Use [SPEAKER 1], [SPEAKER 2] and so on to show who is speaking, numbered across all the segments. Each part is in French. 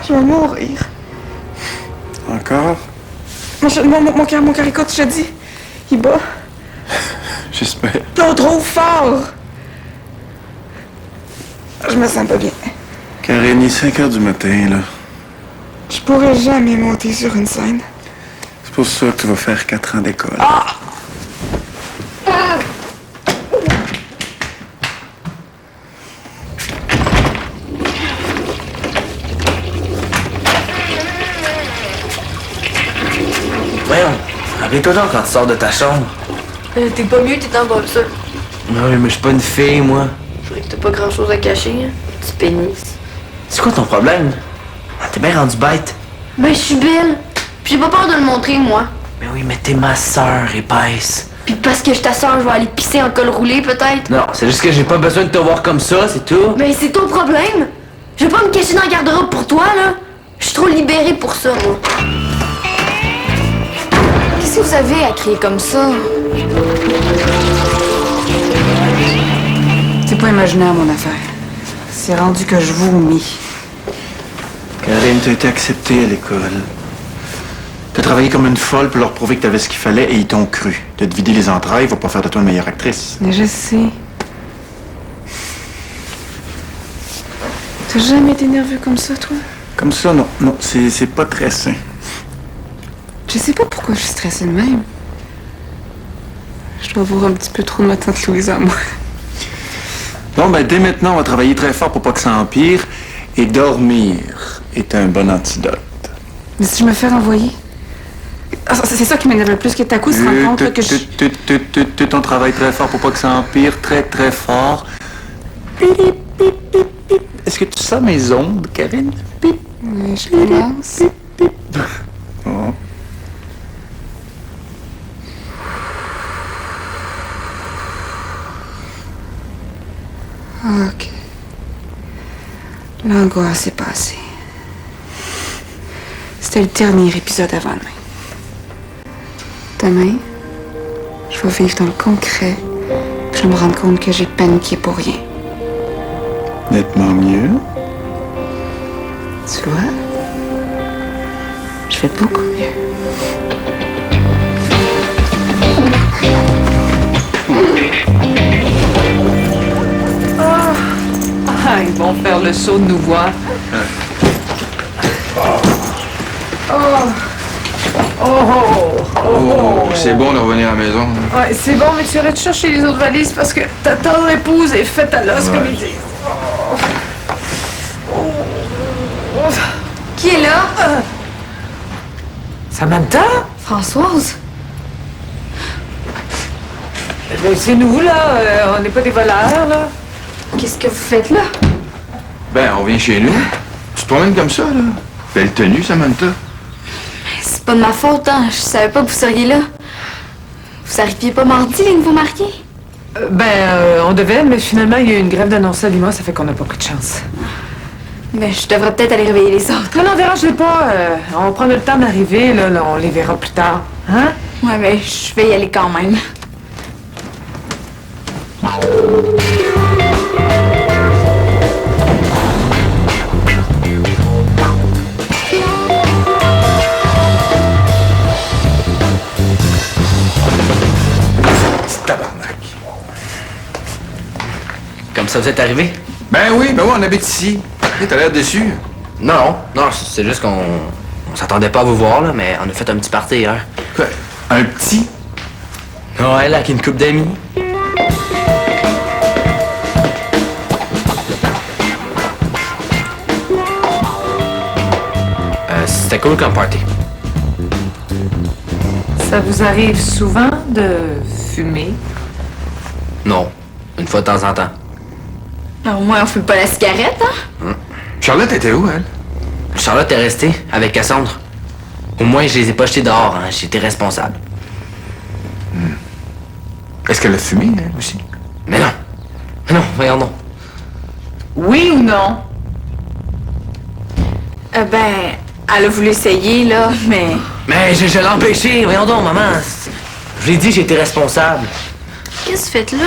[SPEAKER 1] Je vais mourir.
[SPEAKER 2] Encore?
[SPEAKER 1] Mon cœur, écoute, je te dis, il bat.
[SPEAKER 2] J'espère.
[SPEAKER 1] Non, trop fort! Je me sens pas bien.
[SPEAKER 2] Karine, il est 5 heures du matin, là.
[SPEAKER 1] Je pourrais jamais monter sur une scène.
[SPEAKER 2] C'est pour ça que tu vas faire 4 ans d'école.
[SPEAKER 1] Ah!
[SPEAKER 3] Voyons, rappelle-toi donc quand tu sors de ta chambre.
[SPEAKER 4] T'es pas mieux, t'es en bas ça.
[SPEAKER 3] Oui, mais je suis pas une fille, moi.
[SPEAKER 4] Je dirais que t'as pas grand chose à cacher, hein. Petit pénis.
[SPEAKER 3] C'est quoi ton problème? Ah, t'es bien rendu bête.
[SPEAKER 4] Ben, je suis belle. Puis j'ai pas peur de le montrer, moi.
[SPEAKER 3] Mais oui, mais t'es ma sœur, épaisse.
[SPEAKER 4] Puis parce que je ta sœur, je vais aller pisser en col roulé, peut-être.
[SPEAKER 3] Non, c'est juste que j'ai pas besoin de te voir comme ça, c'est tout.
[SPEAKER 4] Ben, c'est ton problème. Je vais pas me cacher dans le garde-robe pour toi, là. Je suis trop libérée pour ça, moi. Qu'est-ce que vous avez à crier comme ça?
[SPEAKER 1] C'est pas imaginaire, mon affaire. C'est rendu que je vomis.
[SPEAKER 2] Karine, t'as été acceptée à l'école. T'as travaillé comme une folle pour leur prouver que t'avais ce qu'il fallait et ils t'ont cru. De te vider les entrailles va pas faire de toi une meilleure actrice.
[SPEAKER 1] Mais je sais. T'as jamais été nerveux comme ça, toi?
[SPEAKER 2] Comme ça, non. Non, c'est pas très sain.
[SPEAKER 1] Je sais pas pourquoi je suis stressée de même. Je dois avoir un petit peu trop de ma tante Louise à moi.
[SPEAKER 2] Bon, ben, dès maintenant, on va travailler très fort pour pas que ça empire. Et dormir est un bon antidote.
[SPEAKER 1] Mais si je me fais renvoyer? Ah, c'est ça qui m'énerve le plus, que ta coup se rend compte là, que je...
[SPEAKER 2] On travaille très fort pour pas que ça empire, très très fort. Est-ce que tu sens mes ondes, Karine?
[SPEAKER 1] Oui, je commence.
[SPEAKER 2] Oh.
[SPEAKER 1] Ok. L'angoisse est passée. C'était le dernier épisode avant demain. Demain, je vais vivre dans le concret, puis je vais me rendre compte que j'ai paniqué pour rien.
[SPEAKER 2] Nettement mieux.
[SPEAKER 1] Tu vois? Je vais beaucoup mieux.
[SPEAKER 5] Ah, ils vont faire le saut de nous voir.
[SPEAKER 2] Oh, c'est bon de revenir à la maison.
[SPEAKER 5] Ouais, c'est bon, mais tu irais te chercher les autres valises parce que ta tendre épouse est faite à l'os, comme ils disent.
[SPEAKER 4] Qui est là?
[SPEAKER 5] Samantha?
[SPEAKER 4] Françoise?
[SPEAKER 5] Ben, c'est nous, là. On n'est pas des voleurs, là.
[SPEAKER 4] Qu'est-ce que vous faites là?
[SPEAKER 2] Ben, on vient chez nous. Tu te promènes comme ça, là? Belle tenue, Samantha.
[SPEAKER 4] C'est pas de ma faute, hein. Je savais pas que vous seriez là. Vous arriviez pas mardi, les nouveaux mariés?
[SPEAKER 5] On devait, mais finalement, il y a eu une grève d'annonce à Lima, ça fait qu'on n'a pas pris de chance.
[SPEAKER 4] Ben, je devrais peut-être aller réveiller les autres.
[SPEAKER 5] Non, dérange-les pas. On va prendre le temps d'arriver, là, on les verra plus tard. Hein?
[SPEAKER 4] Ouais, mais je vais y aller quand même.
[SPEAKER 2] Tabarnak.
[SPEAKER 3] Comme ça, vous êtes arrivé?
[SPEAKER 2] Ben oui, on habite ici. T'as l'air déçu.
[SPEAKER 3] Non, c'est juste qu'on s'attendait pas à vous voir, là, mais on a fait un petit party hier.
[SPEAKER 2] Quoi? Un petit?
[SPEAKER 3] Ouais, là, avec une couple d'amis. C'était cool comme party.
[SPEAKER 5] Ça vous arrive souvent de fumer?
[SPEAKER 3] Non, une fois de temps en temps.
[SPEAKER 4] Alors, au moins, on fume pas la cigarette, hein?
[SPEAKER 2] Charlotte était où, elle?
[SPEAKER 3] Charlotte est restée avec Cassandre. Au moins, je les ai pas jetés dehors, hein. J'étais responsable.
[SPEAKER 2] Est-ce qu'elle a fumé, elle aussi?
[SPEAKER 3] Mais non. Mais non, voyons non.
[SPEAKER 5] Oui ou non?
[SPEAKER 4] Ben, elle a voulu essayer, là, mais...
[SPEAKER 3] Mais je l'ai empêché, voyons donc, maman. Je l'ai dit, j'étais responsable.
[SPEAKER 4] Qu'est-ce que vous faites là?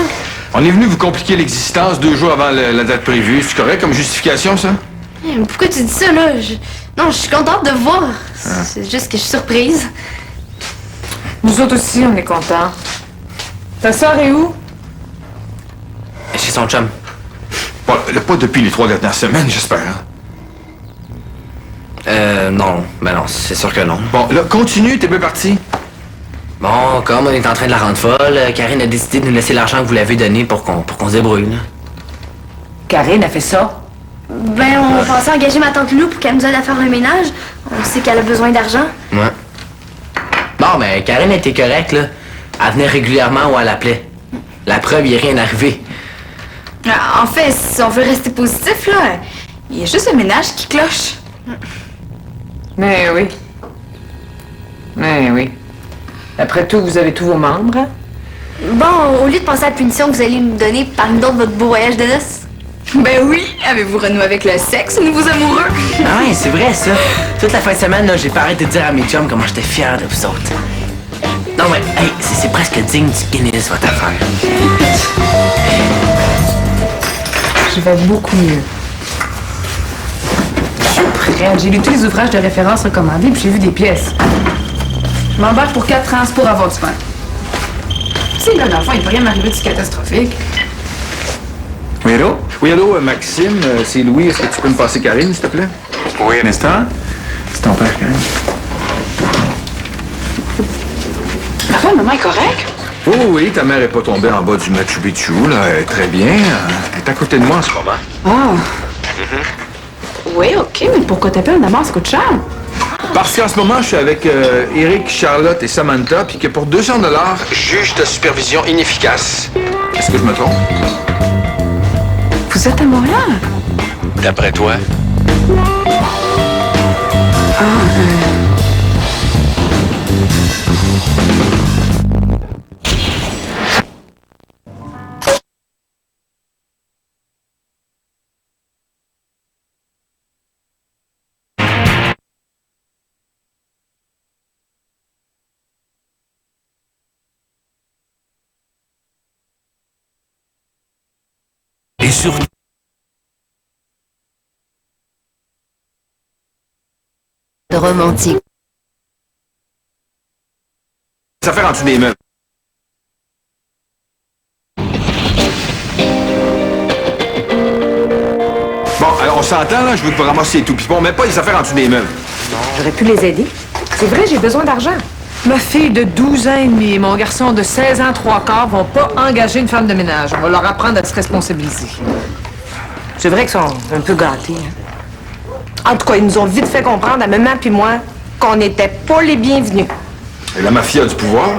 [SPEAKER 2] On est venu vous compliquer l'existence 2 jours avant la date prévue. C'est correct comme justification, ça?
[SPEAKER 4] Pourquoi tu dis ça, là? Non, je suis contente de voir. C'est juste que je suis surprise.
[SPEAKER 5] Nous autres aussi, on est contents. Ta sœur est où?
[SPEAKER 3] Chez son chum.
[SPEAKER 6] Bon, pas depuis les 3 dernières semaines, j'espère.
[SPEAKER 3] Non. Ben non, c'est sûr que non.
[SPEAKER 6] Bon, là, continue, t'es bien parti.
[SPEAKER 3] Bon, comme on est en train de la rendre folle, Karine a décidé de nous laisser l'argent que vous l'avez donné pour qu'on se débrouille, là.
[SPEAKER 5] Karine a fait ça?
[SPEAKER 4] Ben, on pensait engager ma tante Lou pour qu'elle nous aide à faire le ménage. On sait qu'elle a besoin d'argent.
[SPEAKER 3] Ouais. Bon, ben, Karine était correcte, là. Elle venait régulièrement où elle appelait. La preuve, il est rien arrivé.
[SPEAKER 1] En fait, si on veut rester positif, là, il y a juste le ménage qui cloche.
[SPEAKER 5] Mais oui. Mais oui. Après tout, vous avez tous vos membres, hein?
[SPEAKER 4] Bon, au lieu de penser à la punition que vous allez nous donner, parlez-nous donc de votre beau voyage de noces.
[SPEAKER 1] Ben oui, avez-vous renoué avec le sexe, nouveaux amoureux?
[SPEAKER 3] Ah ouais, c'est vrai, ça. Toute la fin de semaine, là, j'ai pas arrêté de dire à mes chums comment j'étais fier de vous autres. Non, mais, hey, c'est presque digne du Guinness, votre affaire.
[SPEAKER 5] Je vais beaucoup mieux. Je suis prête. J'ai lu tous les ouvrages de référence recommandés puis j'ai vu des pièces. Je m'embarque pour 4 ans, c'est pour avoir du fun. Tu sais, là, dans le fond, il peut rien m'arriver de si catastrophique.
[SPEAKER 2] Oui, allô?
[SPEAKER 6] Oui, allô, Maxime, c'est Louis. Est-ce que tu peux me passer Karine, s'il te plaît?
[SPEAKER 2] Oui, un instant. C'est ton père, Karine.
[SPEAKER 1] Enfin, maman est correcte.
[SPEAKER 6] Oh oui, ta mère est pas tombée en bas du Machu Picchu, là. Elle est très bien. Elle est à côté de moi en ce moment.
[SPEAKER 1] Ah. Oui, OK, mais pourquoi t'appelles d'abord ce coup de charme?
[SPEAKER 6] Parce qu'en ce moment, je suis avec Eric, Charlotte et Samantha, puis que pour 200 $, juge de supervision inefficace. Est-ce que je me trompe?
[SPEAKER 1] Vous êtes à Montréal?
[SPEAKER 6] D'après toi?
[SPEAKER 7] Et surtout,
[SPEAKER 8] de romantique.
[SPEAKER 6] Ça fait en dessous des meubles. Bon, alors on s'entend, là, je veux que vous ramassiez tout. Puis bon, mais pas les affaires en dessous des meubles.
[SPEAKER 5] J'aurais pu les aider. C'est vrai, j'ai besoin d'argent. Ma fille de 12 ans et demi et mon garçon de 16 ans 3/4 vont pas engager une femme de ménage. On va leur apprendre à se responsabiliser.
[SPEAKER 9] C'est vrai qu'ils sont un peu gâtés. Hein? En tout cas, ils nous ont vite fait comprendre, à maman puis moi, qu'on n'était pas les bienvenus.
[SPEAKER 6] Et la mafia a du pouvoir.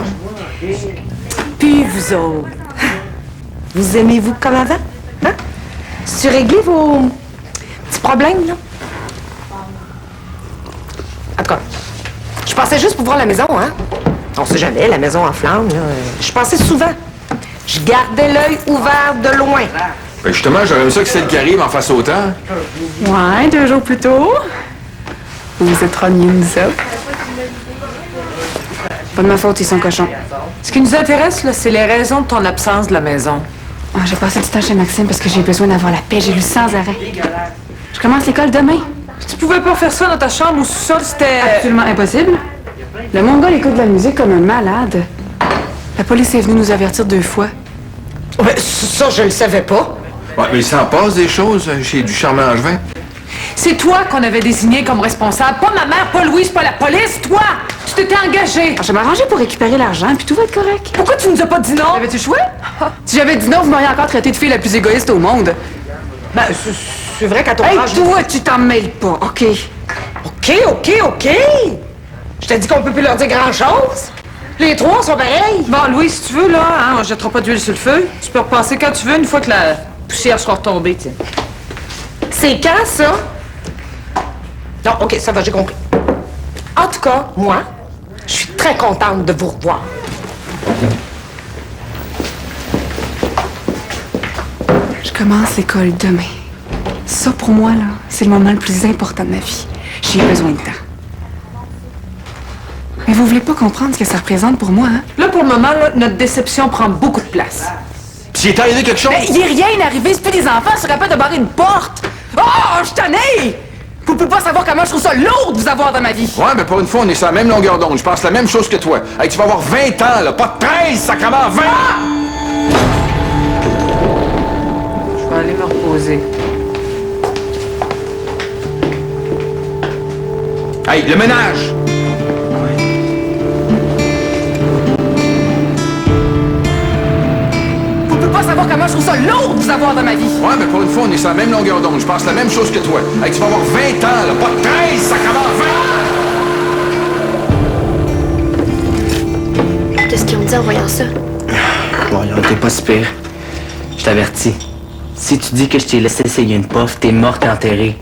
[SPEAKER 9] Puis vous autres, vous aimez-vous comme avant? Hein? Tu réglé vos petits problèmes, là? En tout cas, je passais juste pour voir la maison, hein? On sait jamais, la maison en flammes, là. Je passais souvent. Je gardais l'œil ouvert de loin.
[SPEAKER 6] Ben justement, j'aurais aimé ça que celle qui arrive en fasse autant.
[SPEAKER 1] Ouais, 2 jours plus tôt. Vous vous êtes rognés, nous autres. Pas de ma faute, ils sont cochons.
[SPEAKER 5] Ce qui nous intéresse, là, c'est les raisons de ton absence de la maison.
[SPEAKER 1] Ah, j'ai passé du temps chez Maxime parce que j'ai besoin d'avoir la paix. J'ai lu sans arrêt. Je commence l'école demain.
[SPEAKER 5] Tu pouvais pas faire ça dans ta chambre ou sous-sol, c'était...
[SPEAKER 1] Absolument impossible. Le Mongol écoute de la musique comme un malade. La police est venue nous avertir 2 fois.
[SPEAKER 9] Ouais, ça, je le savais pas.
[SPEAKER 6] Ouais, mais il s'en passe des choses chez du charmant Angevin.
[SPEAKER 5] C'est toi qu'on avait désigné comme responsable. Pas ma mère, pas Louise, pas la police. Toi! Tu t'étais engagé.
[SPEAKER 1] Je vais m'arranger pour récupérer l'argent, puis tout va être correct.
[SPEAKER 5] Pourquoi tu nous as pas dit non?
[SPEAKER 1] Avais-tu le choix? Si j'avais dit non, vous m'auriez encore traité de fille la plus égoïste au monde.
[SPEAKER 9] Ben, c'est vrai qu'à ton
[SPEAKER 1] Hey,
[SPEAKER 9] âge...
[SPEAKER 1] toi, tu t'en mêles pas, OK?
[SPEAKER 9] OK. Je t'ai dit qu'on peut plus leur dire grand-chose. Les 3 sont pareils.
[SPEAKER 5] Bon, Louise, si tu veux, là, hein, on jettera pas d'huile sur le feu. Tu peux repasser quand tu veux, une fois que la poussière sera retombée, tiens.
[SPEAKER 9] C'est quand, ça? Non, OK, ça va, j'ai compris. En tout cas, moi, je suis très contente de vous revoir.
[SPEAKER 1] Je commence l'école demain. Ça, pour moi, là, c'est le moment le plus important de ma vie. J'ai besoin de temps. Mais vous voulez pas comprendre ce que ça représente pour moi, hein?
[SPEAKER 5] Là, pour le moment, là, notre déception prend beaucoup de place.
[SPEAKER 6] S'il est arrivé quelque chose...
[SPEAKER 1] Il est rien arrivé, c'est plus des enfants, ça rappelle de barrer une porte. Oh, je t'en ai! Vous pouvez pas savoir comment je trouve ça lourd de vous avoir dans ma vie.
[SPEAKER 6] Ouais, mais pour une fois, on est sur la même longueur d'onde. Je pense la même chose que toi. Hey, tu vas avoir 20 ans, là. Pas 13, sacrément, 20!
[SPEAKER 5] Je vais aller me reposer.
[SPEAKER 6] Hey, le ménage!
[SPEAKER 1] Vous pouvez pas savoir comment je trouve ça lourd de vous avoir dans ma vie.
[SPEAKER 6] Ouais, mais pour une fois, on est sur la même longueur d'onde. Je pense la même chose que toi. Hey, tu vas avoir 20 ans, là. Pas 13, sacrément, 20!
[SPEAKER 4] Qu'est-ce qu'ils ont dit en voyant ça?
[SPEAKER 3] Bon, ils ont été pas si pire. Je t'avertis. Si tu dis que je t'ai laissé essayer une puff, t'es morte et enterrée.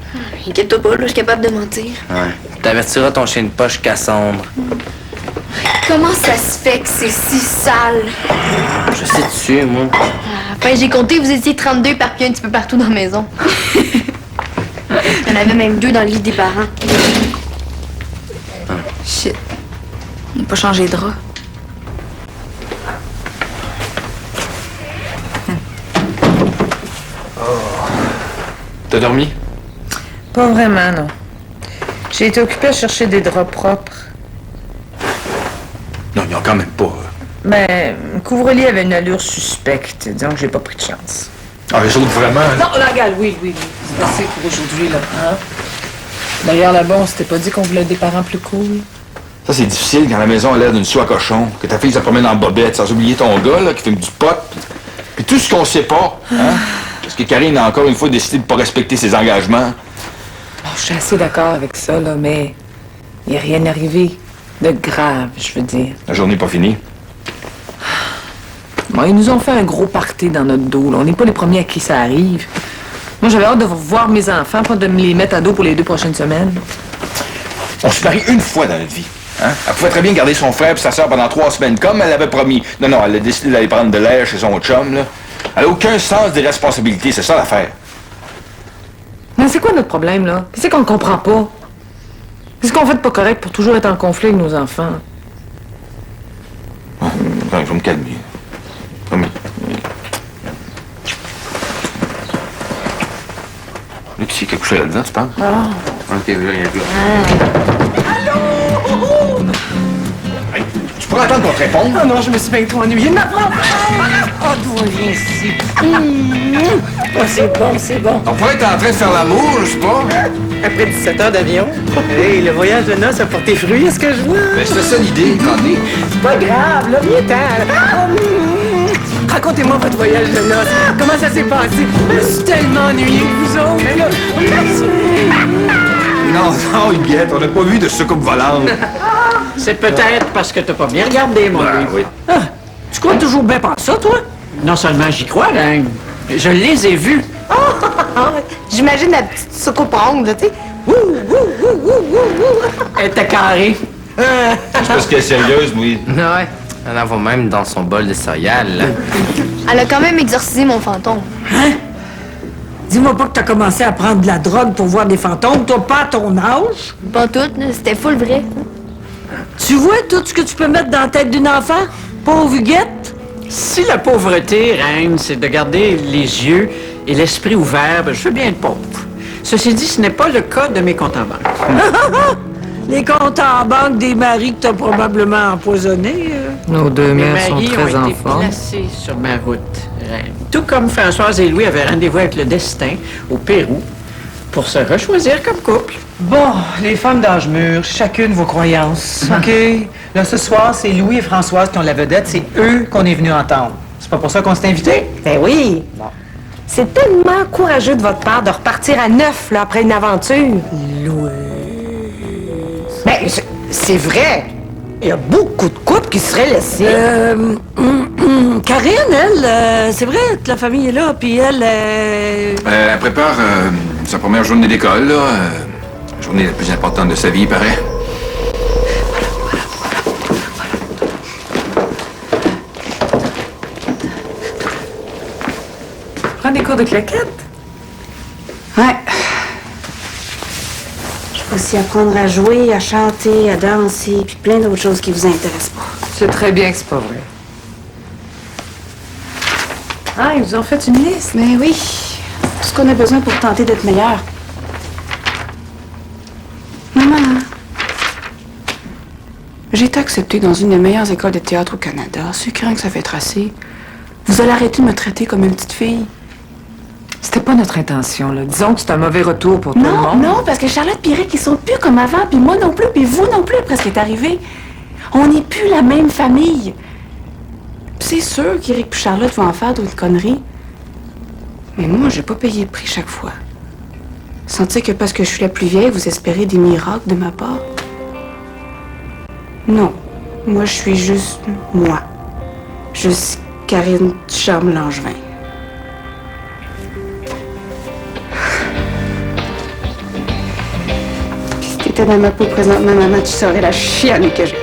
[SPEAKER 4] Inquiète-toi pas, là, je suis capable de mentir.
[SPEAKER 3] Ouais. T'avertiras ton chien de poche Cassandre.
[SPEAKER 4] Comment ça se fait que c'est si sale?
[SPEAKER 3] Je sais dessus, moi.
[SPEAKER 4] Enfin, j'ai compté, vous étiez 32 éparpillés un petit peu partout dans la maison. Il y en avait même 2 dans le lit des parents.
[SPEAKER 1] Shit. On n'a pas changé de drap.
[SPEAKER 6] T'as dormi?
[SPEAKER 5] Pas vraiment, non. J'ai été occupée à chercher des draps propres.
[SPEAKER 6] Non, ils ont quand même pas.
[SPEAKER 5] Mais le couvre-lit avait une allure suspecte. Disons que j'ai pas pris de chance.
[SPEAKER 6] Ah, les autres, vraiment.
[SPEAKER 5] Non, la gale, oui. C'est assez pour aujourd'hui, là. Hein? D'ailleurs, là-bas, on s'était pas dit qu'on voulait des parents plus cool.
[SPEAKER 6] Ça, c'est difficile quand la maison a l'air d'une soie à cochon, que ta fille se promène en bobette, sans oublier ton gars, là, qui fume du pot. Puis tout ce qu'on sait pas, hein? Parce que Karine a encore une fois décidé de pas respecter ses engagements.
[SPEAKER 5] Oh, je suis assez d'accord avec ça, là, mais il n'y a rien arrivé de grave, je veux dire.
[SPEAKER 6] La journée n'est pas finie.
[SPEAKER 5] Bon, ils nous ont fait un gros party dans notre dos, là. On n'est pas les premiers à qui ça arrive. Moi, j'avais hâte de voir mes enfants, pas de me les mettre à dos pour les 2 prochaines semaines.
[SPEAKER 6] On se marie une fois dans notre vie. Hein? Elle pouvait très bien garder son frère et sa soeur pendant 3 semaines, comme elle avait promis. Non, elle a décidé d'aller prendre de l'air chez son chum, là. Elle a aucun sens des responsabilités, c'est ça l'affaire.
[SPEAKER 5] Mais c'est quoi notre problème, là? Qu'est-ce qu'on comprend pas? Qu'est-ce qu'on fait de pas correct pour toujours être en conflit avec nos enfants?
[SPEAKER 6] Bon, il faut me calmer. Là, tu sais quelque chose là-dedans, tu penses?
[SPEAKER 5] Ah.
[SPEAKER 6] Ok, il y a plus. Hey, tu pourrais attendre qu'on te réponde?
[SPEAKER 1] Oh non, je me suis bien trop ennuyée de ma propre.
[SPEAKER 5] Oh, d'où viens ici? Oh, c'est bon.
[SPEAKER 6] On pourrait être en train de faire l'amour, je sais pas.
[SPEAKER 3] Après 17 heures d'avion, hey, le voyage de noces a porté fruit, est-ce que je vois?
[SPEAKER 6] Ben, c'était ça l'idée, Candy.
[SPEAKER 3] C'est pas grave, là, viens-t'en. Racontez-moi votre voyage de noces. Comment ça s'est passé? Je me suis tellement ennuyée de vous autres. Mais là,
[SPEAKER 6] Non, Huguette, on n'a pas vu de soucoupe volante.
[SPEAKER 10] C'est peut-être parce que t'as pas bien regardé, mon
[SPEAKER 6] Ben,
[SPEAKER 10] Louis.
[SPEAKER 6] oui.
[SPEAKER 10] Tu crois toujours bien pas ça, toi? Non seulement j'y crois, gang. Je les ai vus.
[SPEAKER 9] J'imagine la petite soucoupe ronde, là, tu sais.
[SPEAKER 10] Elle était carrée.
[SPEAKER 6] C'est parce qu'elle est sérieuse, Louis.
[SPEAKER 3] Ouais. Elle en va même dans son bol de céréales, là.
[SPEAKER 4] Elle a quand même exorcisé mon fantôme.
[SPEAKER 11] Dis-moi pas que t'as commencé à prendre de la drogue pour voir des fantômes, toi, pas à ton âge.
[SPEAKER 4] Pas toutes, là, c'était full vrai.
[SPEAKER 11] Tu vois tout ce que tu peux mettre dans la tête d'une enfant? Pauvre Huguette?
[SPEAKER 10] Si la pauvreté, Reine, c'est de garder les yeux et l'esprit ouverts, ben, je veux bien être pauvre. Ceci dit, ce n'est pas le cas de mes comptes en banque.
[SPEAKER 11] Les comptes en banque des maris que t'as probablement empoisonnés.
[SPEAKER 5] Nos 2
[SPEAKER 10] Mes
[SPEAKER 5] mères sont
[SPEAKER 10] maris
[SPEAKER 5] très
[SPEAKER 10] ont
[SPEAKER 5] en
[SPEAKER 10] été
[SPEAKER 5] forme.
[SPEAKER 10] placés sur ma route, Reine. Tout comme Françoise et Louis avaient rendez-vous avec le destin au Pérou pour se rechoisir comme couple.
[SPEAKER 12] Bon, les femmes d'âge mûr, chacune vos croyances, OK? Là, ce soir, c'est Louis et Françoise qui ont la vedette. C'est eux qu'on est venus entendre. C'est pas pour ça qu'on s'est invités?
[SPEAKER 9] Ben oui. C'est tellement courageux de votre part de repartir à 9, là, après une aventure.
[SPEAKER 11] Louis.
[SPEAKER 9] Ben, c'est vrai. Il y a beaucoup de couples qui seraient laissés.
[SPEAKER 11] Karine, elle, c'est vrai que la famille est là, puis elle,
[SPEAKER 6] Elle prépare sa première journée d'école, là. La journée la plus importante de sa vie, il paraît.
[SPEAKER 5] Prends des cours de claquettes.
[SPEAKER 1] Ouais.
[SPEAKER 13] Je peux aussi apprendre à jouer, à chanter, à danser, puis plein d'autres choses qui vous intéressent pas.
[SPEAKER 5] C'est très bien que c'est pas vrai. Ah, ils vous ont fait une liste?
[SPEAKER 1] Mais oui.
[SPEAKER 13] ce qu'on a besoin pour tenter d'être meilleur.
[SPEAKER 1] Maman, j'ai été acceptée dans une des meilleures écoles de théâtre au Canada. C'est craint que ça fait tracer. Vous allez arrêter de me traiter comme une petite fille.
[SPEAKER 5] C'était pas notre intention, là. Disons que c'est un mauvais retour pour tout le
[SPEAKER 1] Non,
[SPEAKER 5] monde.
[SPEAKER 1] non, parce que Charlotte et Eric, ils sont plus comme avant, puis moi non plus, puis vous non plus, après ce qui est arrivé. On n'est plus la même famille. Puis c'est sûr qu'Eric et Charlotte vont en faire d'autres conneries. Mais moi, j'ai pas payé le prix chaque fois. Sentir que parce que je suis la plus vieille, vous espérez des miracles de ma part? Non. Moi, je suis juste moi. Juste Karine Charme-Langevin. Puis si t'étais dans ma peau présentement, maman, tu saurais la chienne que j'ai.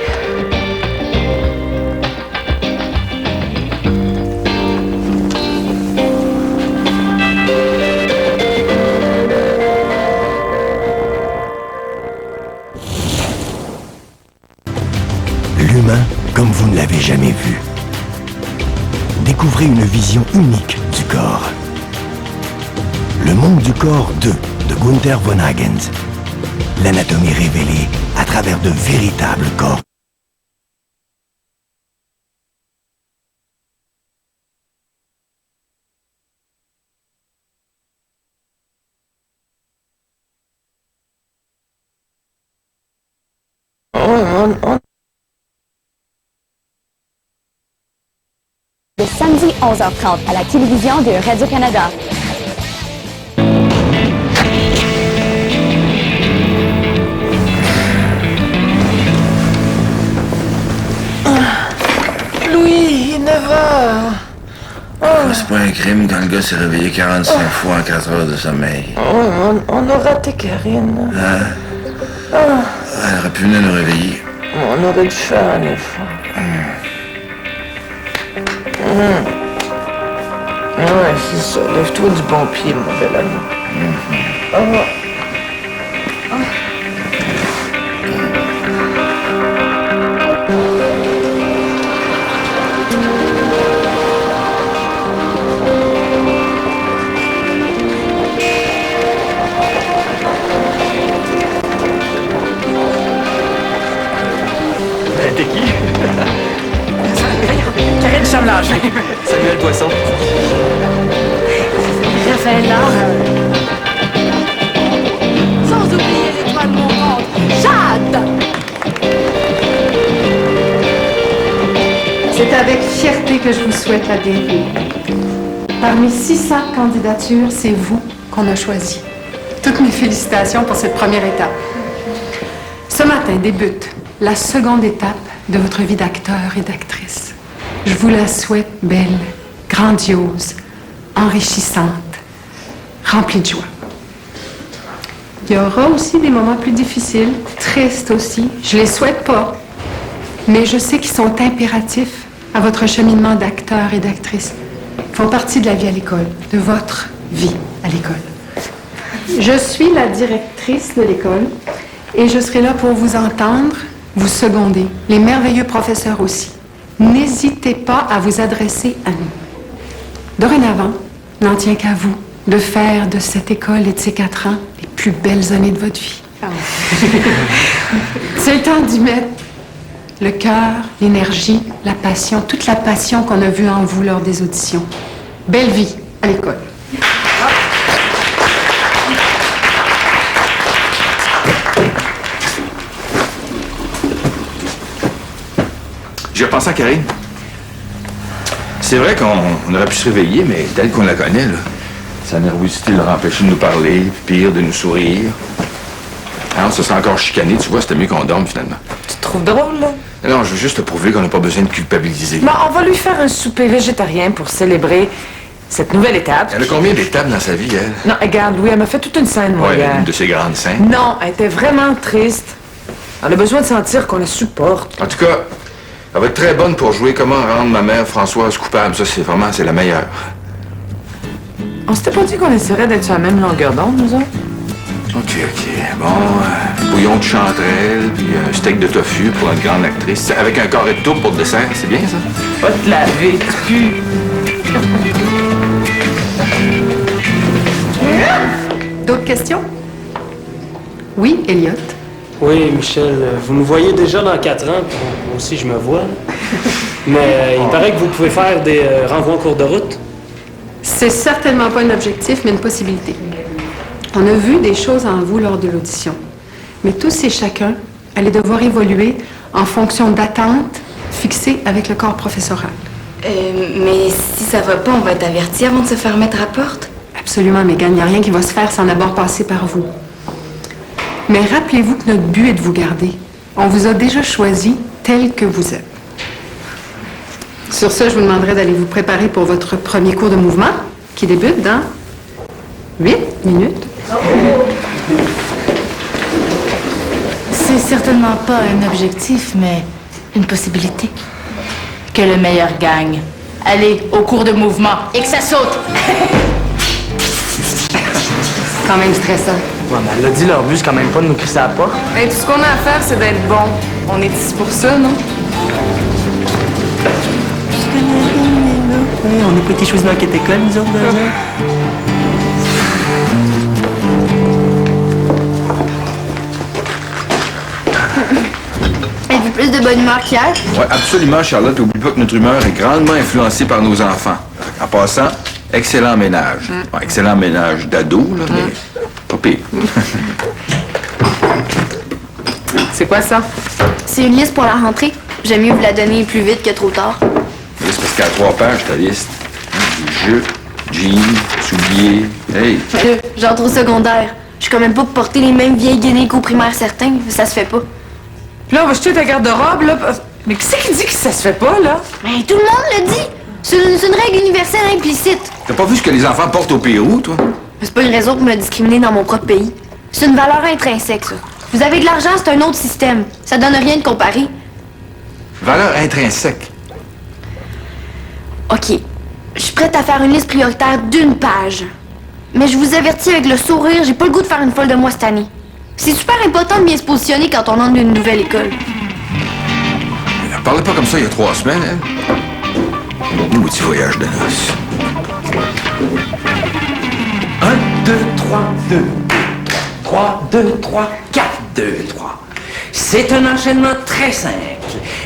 [SPEAKER 14] L'humain comme vous ne l'avez jamais vu. Découvrez une vision unique du corps. Le monde du corps 2 de Gunther von Hagens. L'anatomie révélée à travers de véritables corps.
[SPEAKER 15] Le samedi 11h30 à la télévision de Radio-Canada.
[SPEAKER 3] Louis, il est 9h.
[SPEAKER 16] C'est pas un crime quand le gars s'est réveillé 45 fois en 4 heures de sommeil.
[SPEAKER 3] On a raté Karine.
[SPEAKER 16] Elle aurait pu venir nous réveiller.
[SPEAKER 3] On aurait dû faire un effort. Ouais, c'est ça. Lève-toi du bon pied, mon bel ami.
[SPEAKER 2] T'es qui?
[SPEAKER 3] Karine Charme-Langevin.
[SPEAKER 2] Samuel Poisson.
[SPEAKER 4] Raphaël Laure. Sans oublier l'étoile montante, Jade!
[SPEAKER 1] C'est avec fierté que je vous souhaite la bienvenue. Parmi 600 candidatures, c'est vous qu'on a choisi. Toutes mes félicitations pour cette première étape. Ce matin débute la seconde étape de votre vie d'acteur et d'actrice. Je vous la souhaite belle, grandiose, enrichissante, remplie de joie. Il y aura aussi des moments plus difficiles, tristes aussi. Je les souhaite pas, mais je sais qu'ils sont impératifs à votre cheminement d'acteur et d'actrice. Ils font partie de la vie à l'école, de votre vie à l'école. Je suis la directrice de l'école et je serai là pour vous entendre, vous seconder, les merveilleux professeurs aussi. N'hésitez pas à vous adresser à nous. Dorénavant, n'en tient qu'à vous de faire de cette école et de ces 4 ans les plus belles années de votre vie. C'est le temps d'y mettre le cœur, l'énergie, la passion, toute la passion qu'on a vue en vous lors des auditions. Belle vie à l'école.
[SPEAKER 6] J'ai repensé à Karine. C'est vrai qu'on aurait pu se réveiller, mais tel qu'on la connaît, là, sa nervosité l'aurait empêché de nous parler, puis pire, de nous sourire. Alors, on se sent encore chicané, tu vois, c'était mieux qu'on dorme, finalement.
[SPEAKER 5] Tu te trouves drôle, là?
[SPEAKER 6] Non, je veux juste te prouver qu'on n'a pas besoin de culpabiliser.
[SPEAKER 5] Bon, on va lui faire un souper végétarien pour célébrer cette nouvelle étape.
[SPEAKER 6] Elle a combien d'étapes dans sa vie, elle?
[SPEAKER 5] Non, regarde, Louis, elle m'a fait toute une scène, moi,
[SPEAKER 6] Ouais,
[SPEAKER 5] hier.
[SPEAKER 6] une de ses grandes scènes.
[SPEAKER 5] Non, elle était vraiment triste. Elle a besoin de sentir qu'on la supporte.
[SPEAKER 6] En tout cas, elle va être très bonne pour jouer comment rendre ma mère Françoise coupable. Ça, c'est la meilleure.
[SPEAKER 5] On s'était pas dit qu'on essaierait d'être sur la même longueur d'onde, nous autres?
[SPEAKER 6] OK. Bon, bouillon de chanterelle, puis un steak de tofu pour une grande actrice. Avec un carré de tourbe pour le dessert, c'est bien, ça?
[SPEAKER 5] Va te laver, tu pues.
[SPEAKER 1] D'autres questions? Oui, Elliot.
[SPEAKER 17] Oui, Michel, vous nous voyez déjà dans 4 ans, puis moi aussi je me vois. Mais il paraît que vous pouvez faire des renvois en cours de route.
[SPEAKER 1] C'est certainement pas un objectif, mais une possibilité. On a vu des choses en vous lors de l'audition. Mais tous et chacun allaient devoir évoluer en fonction d'attentes fixées avec le corps professoral.
[SPEAKER 4] Mais si ça va pas, on va être averti avant de se faire mettre à porte?
[SPEAKER 1] Absolument, Megan. Il n'y a rien qui va se faire sans d'abord passer par vous. Mais rappelez-vous que notre but est de vous garder. On vous a déjà choisi tel que vous êtes. Sur ce, je vous demanderai d'aller vous préparer pour votre premier cours de mouvement, qui débute dans 8 minutes.
[SPEAKER 18] C'est certainement pas un objectif, mais une possibilité. Que le meilleur gagne. Allez, au cours de mouvement, et que ça saute!
[SPEAKER 1] Quand même stressant.
[SPEAKER 3] Ouais, mais elle l'a dit, leur but, c'est quand même pas de nous crisser à la porte.
[SPEAKER 1] Hey, tout ce qu'on a à faire, c'est d'être bon. On est ici pour ça, non?
[SPEAKER 3] Ouais, on n'a pas été choisis dans quelle école, nous autres, là?
[SPEAKER 4] Êtes-vous plus de bonne humeur qu'hier?
[SPEAKER 6] Oui, absolument, Charlotte. Oublie pas que notre humeur est grandement influencée par nos enfants. En passant, excellent ménage. Bon, excellent ménage d'ado, là, mais pas pire.
[SPEAKER 1] C'est quoi ça?
[SPEAKER 4] C'est une liste pour la rentrée. J'aime mieux vous la donner plus vite que trop tard.
[SPEAKER 6] Mais c'est parce qu'à 3 pages, ta liste. Jupes, jeans, souliers, hey.
[SPEAKER 4] J'entre au secondaire. Je suis quand même pas pour porter les mêmes vieilles guenilles qu'au primaire, certains. Ça se fait pas.
[SPEAKER 5] Puis là, on va jeter ta garde-robe, là. Mais qui c'est qui dit que ça se fait pas, là?
[SPEAKER 4] Mais tout le monde le dit! C'est une règle universelle implicite.
[SPEAKER 6] T'as pas vu ce que les enfants portent au Pérou, toi?
[SPEAKER 4] C'est pas une raison pour me discriminer dans mon propre pays. C'est une valeur intrinsèque, ça. Vous avez de l'argent, c'est un autre système. Ça donne rien de comparer.
[SPEAKER 6] Valeur intrinsèque.
[SPEAKER 4] OK. Je suis prête à faire une liste prioritaire d'1 page. Mais je vous avertis avec le sourire, j'ai pas le goût de faire une folle de moi cette année. C'est super important de bien se positionner quand on entre dans une nouvelle école.
[SPEAKER 6] Elle parlait pas comme ça il y a 3 semaines, hein? Maudit voyage de noces.
[SPEAKER 3] 1, 2, 3, 2. 3, 2, 3, 4, 2, 3. C'est un enchaînement très simple.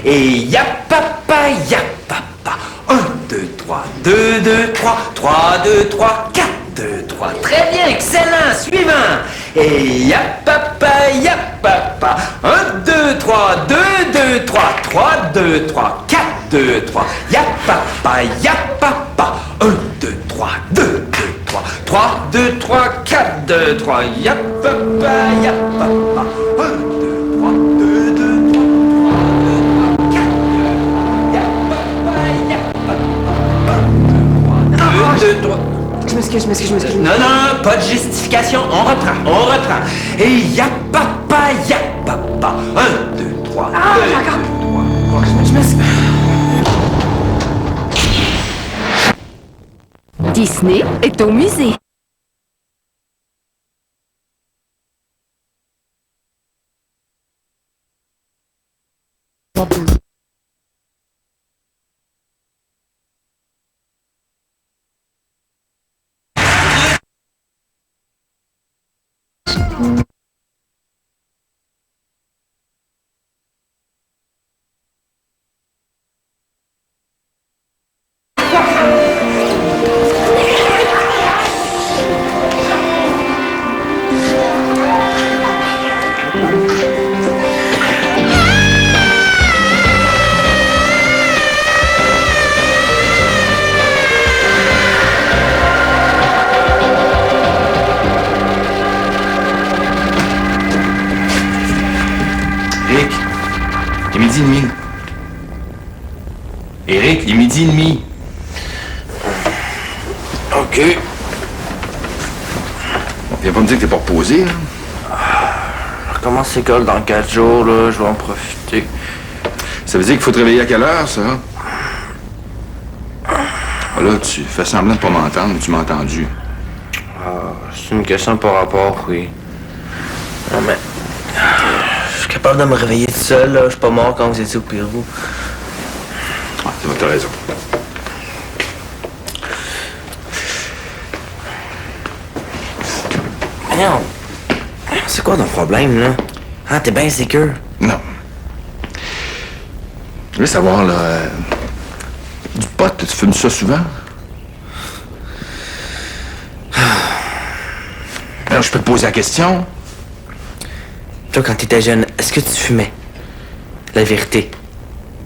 [SPEAKER 3] Et ya papa, ya papa. 1, 2, 3, 2, 2, 3, 3, 2, 3, 4, 2, 3. Très bien, excellent, suivant. Et ya papa, ya papa. 1, 2, 3, 2, 2, 3, 3, 2, 3, 4, 2, 3. Ya papa, ya papa. 1, 2, 3, 2, 2, 3, 3, 2, 3, 4, 2, 3. Ya papa, ya papa. 1, 2, 3, 2, 2, 3, 2, 3.
[SPEAKER 9] Je m'excuse.
[SPEAKER 3] Non, pas de justification. On reprend. Et ya papa, 1, 2, 3.
[SPEAKER 9] Ah, d'accord. Je m'excuse.
[SPEAKER 18] Disney est au musée.
[SPEAKER 6] Eric, il est 12h30. OK. Viens pas me dire que t'es pas reposé, là.
[SPEAKER 3] Je recommence l'école dans 4 jours, là. Je vais en profiter.
[SPEAKER 6] Ça veut dire qu'il faut te réveiller à quelle heure, ça? Ah, là, tu fais semblant de pas m'entendre, mais tu m'as entendu.
[SPEAKER 3] C'est une question par rapport, oui. Non, mais... Je suis capable de me réveiller tout seul, là. Je suis pas mort quand vous étiez au Pérou.
[SPEAKER 6] Ah, t'as raison.
[SPEAKER 3] Voyons. C'est quoi ton problème, là? Ah, t'es bien sécure.
[SPEAKER 6] Non. Je veux savoir, là... du pot, tu fumes ça souvent? Alors, je peux te poser la question?
[SPEAKER 3] Toi, quand t'étais jeune, est-ce que tu fumais? La vérité.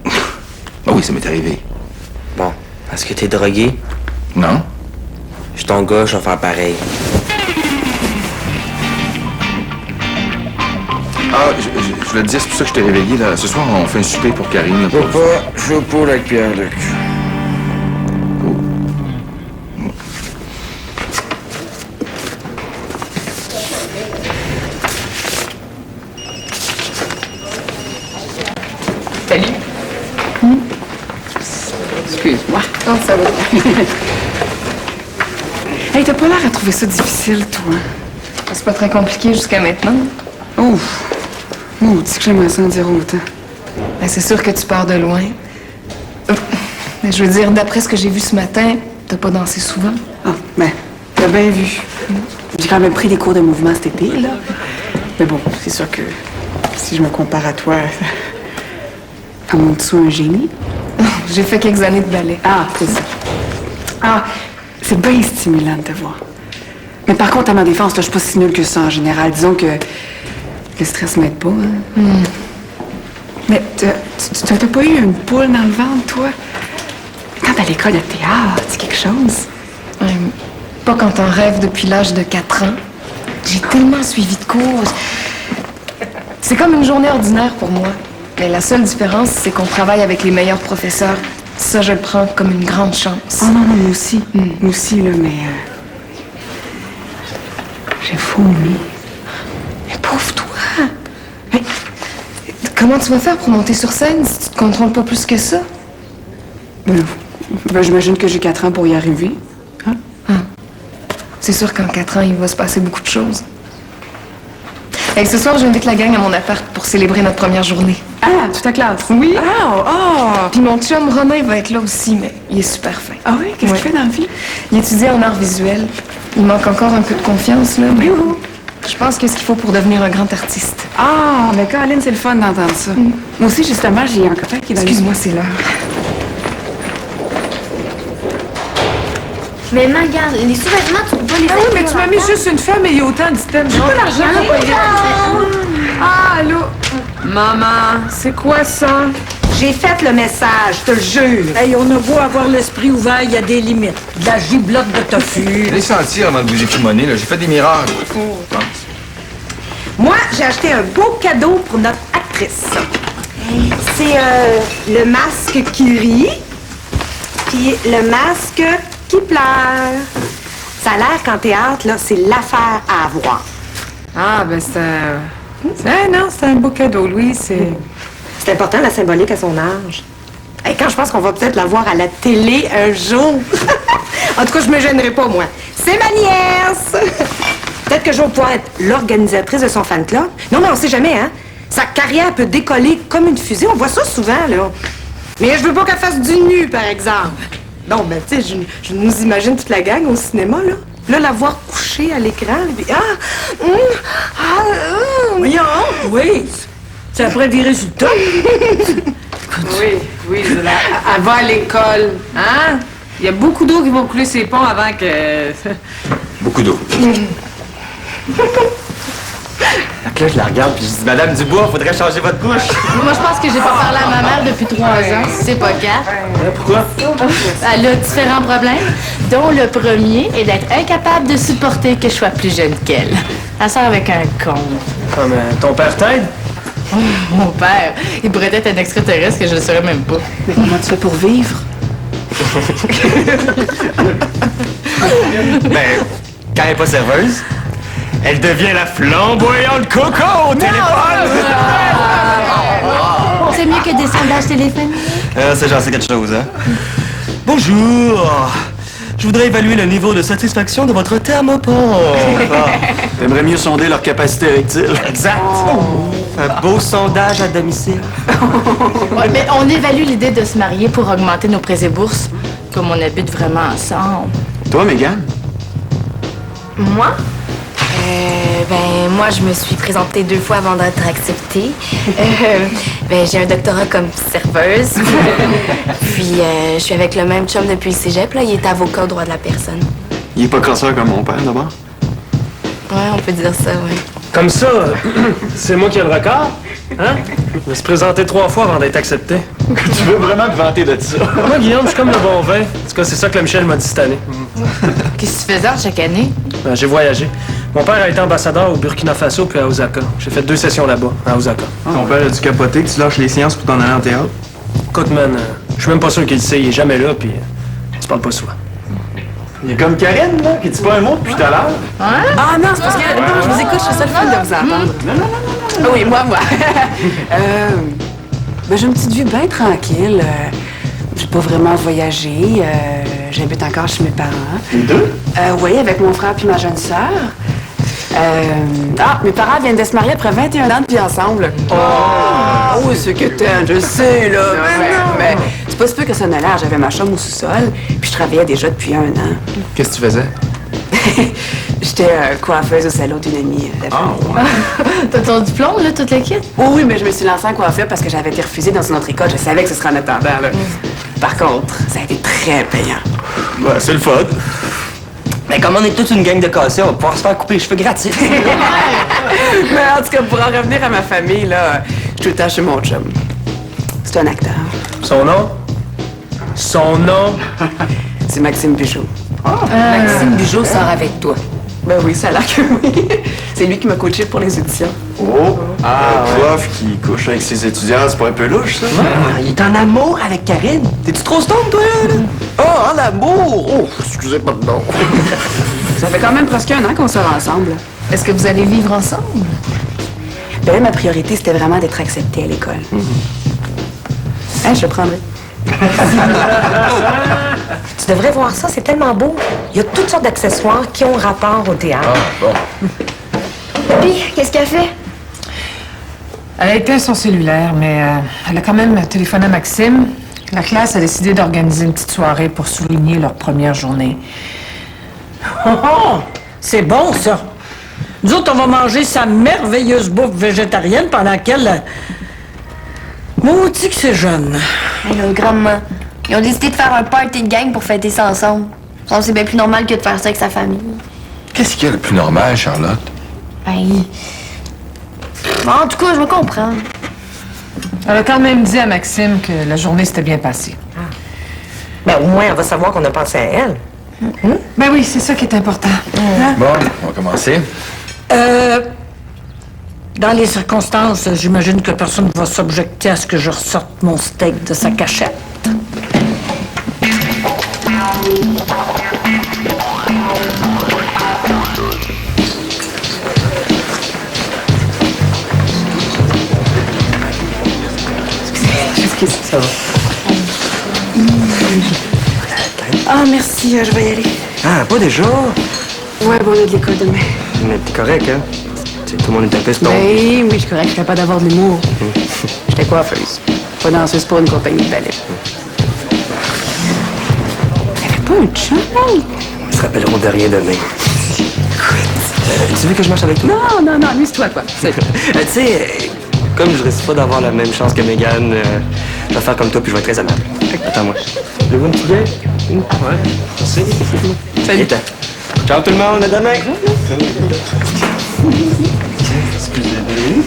[SPEAKER 6] Ben oui, ça m'est arrivé.
[SPEAKER 3] Bon, est-ce que t'es drogué?
[SPEAKER 6] Non.
[SPEAKER 3] Je suis ton gars, je vais faire pareil.
[SPEAKER 6] Ah, je voulais te dire, c'est pour ça que je t'ai réveillé, là. Ce soir, on fait un souper pour Karine.
[SPEAKER 16] Je veux pas la cuillère de cul.
[SPEAKER 5] Salut. Excuse-moi.
[SPEAKER 1] Non, ça va bien. Hey, t'as pas l'air à trouver ça difficile, toi. C'est pas très compliqué jusqu'à maintenant.
[SPEAKER 19] Ouf. Maudit que j'aimerais ça en dire autant.
[SPEAKER 1] Ben, c'est sûr que tu pars de loin. Mais je veux dire, d'après ce que j'ai vu ce matin, t'as pas dansé souvent.
[SPEAKER 19] Ah, ben, t'as bien vu. J'ai quand même pris des cours de mouvement cet été, là. Mais bon, c'est sûr que si je me compare à toi, à mon dessous un génie.
[SPEAKER 1] J'ai fait quelques années de ballet.
[SPEAKER 19] Ah, c'est ça. Ah, c'est bien stimulant de te voir. Mais par contre, à ma défense, là, je suis pas si nulle que ça en général. Disons que le stress m'aide pas. Hein. Mais t'as pas eu une poule dans le ventre, toi? Quand à l'école de théâtre, c'est quelque chose.
[SPEAKER 1] Ouais, pas quand on rêve depuis l'âge de 4 ans. J'ai tellement suivi de cours. C'est comme une journée ordinaire pour moi. Mais la seule différence, c'est qu'on travaille avec les meilleurs professeurs. Ça, je le prends comme une grande chance.
[SPEAKER 19] Oh non, non, moi aussi. Moi aussi, là, mais... j'ai fourmi.
[SPEAKER 1] Mais pauvre toi! Mais comment tu vas faire pour monter sur scène si tu te contrôles pas plus que ça?
[SPEAKER 19] Ben, j'imagine que j'ai 4 ans pour y arriver. Hein?
[SPEAKER 1] C'est sûr qu'en 4 ans, il va se passer beaucoup de choses. Et ce soir, j'invite la gang à mon appart pour célébrer notre première journée.
[SPEAKER 19] Ah, toute ta classe?
[SPEAKER 1] Oui.
[SPEAKER 19] Ah!
[SPEAKER 1] Puis mon chum Romain va être là aussi, mais il est super fin.
[SPEAKER 19] Ah oui? Qu'est-ce qu'il fait dans la vie?
[SPEAKER 1] Il étudie en art visuel. Il manque encore un peu de confiance, là, mais je pense que ce qu'il faut pour devenir un grand artiste.
[SPEAKER 19] Ah, mais Caroline, c'est le fun d'entendre ça. Moi aussi, justement, j'ai un copain qui est dans
[SPEAKER 1] Excuse-moi, c'est l'heure.
[SPEAKER 4] Mais maman, regarde, les sous-vêtements, tu peux pas les
[SPEAKER 5] Ah oui, mais tu m'as mis juste une femme et il y a autant d'items. J'ai pas l'argent pour payer.
[SPEAKER 19] Ah, allô? Maman, c'est quoi ça?
[SPEAKER 11] J'ai fait le message, je te le jure. Hey, on a beau avoir l'esprit ouvert, il y a des limites. De la giblotte de tofu.
[SPEAKER 6] Allez sentir avant de vous épumonner, là. J'ai fait des miracles.
[SPEAKER 11] Moi, j'ai acheté un beau cadeau pour notre actrice. C'est le masque qui rit, puis le masque qui pleure. Ça a l'air qu'en théâtre, là, c'est l'affaire à avoir.
[SPEAKER 19] Ah, ben c'est un beau cadeau, Louis,
[SPEAKER 9] C'est important, la symbolique à son âge. Et quand je pense qu'on va peut-être la voir à la télé un jour. En tout cas, je me gênerai pas, moi. C'est ma nièce! Peut-être que je vais pouvoir être l'organisatrice de son fan club. Non, mais on sait jamais, hein? Sa carrière peut décoller comme une fusée. On voit ça souvent, là. Mais je veux pas qu'elle fasse du nu, par exemple. Non, mais tu sais, je nous imagine toute la gang au cinéma, là. Là, la voir coucher à l'écran, puis...
[SPEAKER 11] Voyons, oui. Ça pourrait virer sur le top.
[SPEAKER 19] Oui, elle va à l'école, hein? Il y a beaucoup d'eau qui vont couler ses ponts avant que...
[SPEAKER 6] Beaucoup d'eau.
[SPEAKER 3] Donc là, je la regarde puis je dis, Madame Dubois, faudrait changer votre couche.
[SPEAKER 18] Moi, je pense que j'ai pas parlé à ma mère depuis 3 ans. C'est pas grave.
[SPEAKER 3] Pourquoi?
[SPEAKER 18] Elle a différents problèmes, dont le premier est d'être incapable de supporter que je sois plus jeune qu'elle. Elle sort avec un con.
[SPEAKER 17] Comme ton père t'aide?
[SPEAKER 18] Oh, mon père, il pourrait être un extraterrestre que je ne saurais même pas.
[SPEAKER 19] Mais comment tu fais pour vivre?
[SPEAKER 3] Ben, quand elle n'est pas serveuse, elle devient la flamboyante Coco au téléphone!
[SPEAKER 18] C'est mieux que des sondages téléphoniques.
[SPEAKER 3] Ça, j'en sais quelque chose, hein? Bonjour! Je voudrais évaluer le niveau de satisfaction de votre thermopompe.
[SPEAKER 2] T'aimerais mieux sonder leur capacité érectile.
[SPEAKER 3] Exact. Un beau sondage à domicile.
[SPEAKER 18] Ouais, mais on évalue l'idée de se marier pour augmenter nos prêts et bourses, comme on habite vraiment ensemble.
[SPEAKER 2] Toi, Mégane?
[SPEAKER 4] Moi? Moi, je me suis présentée 2 fois avant d'être acceptée. J'ai un doctorat comme serveuse. Puis, je suis avec le même chum depuis le cégep. Là, il est avocat au droit de la personne.
[SPEAKER 2] Il est pas crosseur comme mon père, d'abord.
[SPEAKER 4] Ouais, on peut dire ça, ouais.
[SPEAKER 17] Comme ça, c'est moi qui ai le record? Hein? Je me suis présenté 3 fois avant d'être accepté.
[SPEAKER 2] Tu veux vraiment te vanter de ça?
[SPEAKER 17] Moi, Guillaume, je suis comme le bon vin. En tout cas, c'est ça que la Michel m'a dit cette année.
[SPEAKER 18] Qu'est-ce que tu faisais chaque année?
[SPEAKER 17] J'ai voyagé. Mon père a été ambassadeur au Burkina Faso puis à Osaka. J'ai fait 2 sessions là-bas, à Osaka.
[SPEAKER 2] Ton père a dû capoter que tu lâches les sciences pour t'en aller en théâtre?
[SPEAKER 17] Écoute, man, je suis même pas sûr qu'il le sait. Il est jamais là, puis tu parles pas souvent.
[SPEAKER 2] Il est comme Karine, là, qui dit pas un mot depuis tout à l'heure.
[SPEAKER 19] Ah non, c'est parce que non, je vous écoute, je suis seule fan de vous entendre. Non. Oui, moi. J'ai une petite vie bien tranquille. J'ai pas vraiment voyagé. J'habite encore chez mes parents.
[SPEAKER 2] Les deux?
[SPEAKER 19] Oui, avec mon frère puis ma jeune sœur. Mes parents viennent de se marier après 21 ans de vie ensemble. Oh, c'est que t'aimes, je sais, là. Mais c'est pas si peu que ça n'a l'air. J'avais ma chambre au sous-sol, puis je travaillais déjà depuis 1 an.
[SPEAKER 2] Qu'est-ce que tu faisais?
[SPEAKER 19] J'étais coiffeuse au salon d'une amie.
[SPEAKER 18] T'as ton diplôme, là, toute la kit?
[SPEAKER 19] Oui, mais je me suis lancée en coiffure parce que j'avais été refusée dans une autre école. Je savais que ce serait en attendant, là. Par contre, ça a été très payant.
[SPEAKER 2] Ouais, c'est le fun.
[SPEAKER 3] Mais comme on est toute une gang de cassés, on va pouvoir se faire couper les cheveux gratis.
[SPEAKER 19] Mais en tout cas, pour en revenir à ma famille, là, je suis tout le temps chez mon chum. C'est un acteur.
[SPEAKER 17] Son nom? Son nom?
[SPEAKER 19] C'est Maxime Bugeaud.
[SPEAKER 9] Maxime Bugeaud sort avec toi.
[SPEAKER 19] Ben oui, ça a l'air que oui. C'est lui qui m'a coaché pour les auditions.
[SPEAKER 2] Oh! Un prof qui couche avec ses étudiants, c'est pas un peu louche, ça?
[SPEAKER 3] Il est en amour avec Karine. T'es-tu trop stone, toi, là? Oh, en amour! Oh, excusez, pardon.
[SPEAKER 19] Ça fait quand même presque 1 an qu'on sort ensemble.
[SPEAKER 18] Est-ce que vous allez vivre ensemble?
[SPEAKER 19] Ben là, ma priorité, c'était vraiment d'être acceptée à l'école. Je le prendrai.
[SPEAKER 11] Tu devrais voir ça, c'est tellement beau. Il y a toutes sortes d'accessoires qui ont rapport au théâtre.
[SPEAKER 4] Puis, qu'est-ce qu'elle fait?
[SPEAKER 5] Elle a éteint son cellulaire, mais elle a quand même téléphoné à Maxime. La classe a décidé d'organiser une petite soirée pour souligner leur première journée.
[SPEAKER 20] Oh, c'est bon, ça. Nous autres, on va manger sa merveilleuse bouffe végétarienne pendant laquelle... Maudit que c'est jeune.
[SPEAKER 4] Alors, grandement, ils ont décidé de faire un party de gang pour fêter ça ensemble. C'est bien plus normal que de faire ça avec sa famille.
[SPEAKER 16] Qu'est-ce qu'il y a de plus normal, Charlotte?
[SPEAKER 4] En tout cas, je me comprends.
[SPEAKER 5] Elle a quand même dit à Maxime que la journée s'était bien passée.
[SPEAKER 11] Ben, au moins, on va savoir qu'on a pensé à elle.
[SPEAKER 5] Ben oui, c'est ça qui est important.
[SPEAKER 16] Bon, on va commencer.
[SPEAKER 20] Dans les circonstances, j'imagine que personne ne va s'objecter à ce que je ressorte mon steak de sa cachette.
[SPEAKER 19] Qu'est-ce que ça va? Ah, merci, je vais y aller.
[SPEAKER 3] Ah, pas déjà?
[SPEAKER 19] Ouais, bon, on a de l'école demain.
[SPEAKER 3] Mais t'es correct, hein? T'sais, tout le monde est un peu stone.
[SPEAKER 19] Ben oui, je suis correct, je suis capable d'avoir de l'humour. J'étais coiffeuse. Pas danseuse pour une compagnie de ballet. T'avais pas un chum?
[SPEAKER 3] Ils se rappelleront de rien demain. Tu veux que je marche avec toi?
[SPEAKER 19] Non, amuse-toi, quoi.
[SPEAKER 3] Tu sais, comme je risque pas d'avoir la même chance que Mégane, je vais faire comme toi puis je vais être raisonnable. Attends-moi. Le bon petit gars? Ouais, merci. Salut. Ciao tout le monde, à demain. Excusez-moi.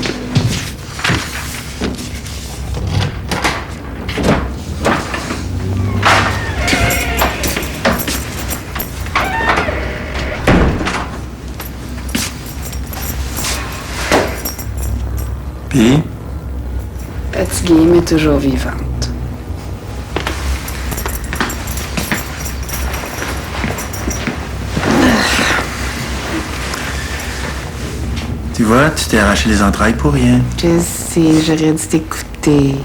[SPEAKER 2] Puis?
[SPEAKER 19] Fatiguée, mais toujours vivante.
[SPEAKER 2] Tu vois, tu t'es arraché les entrailles pour rien.
[SPEAKER 19] Je sais, j'aurais dû t'écouter.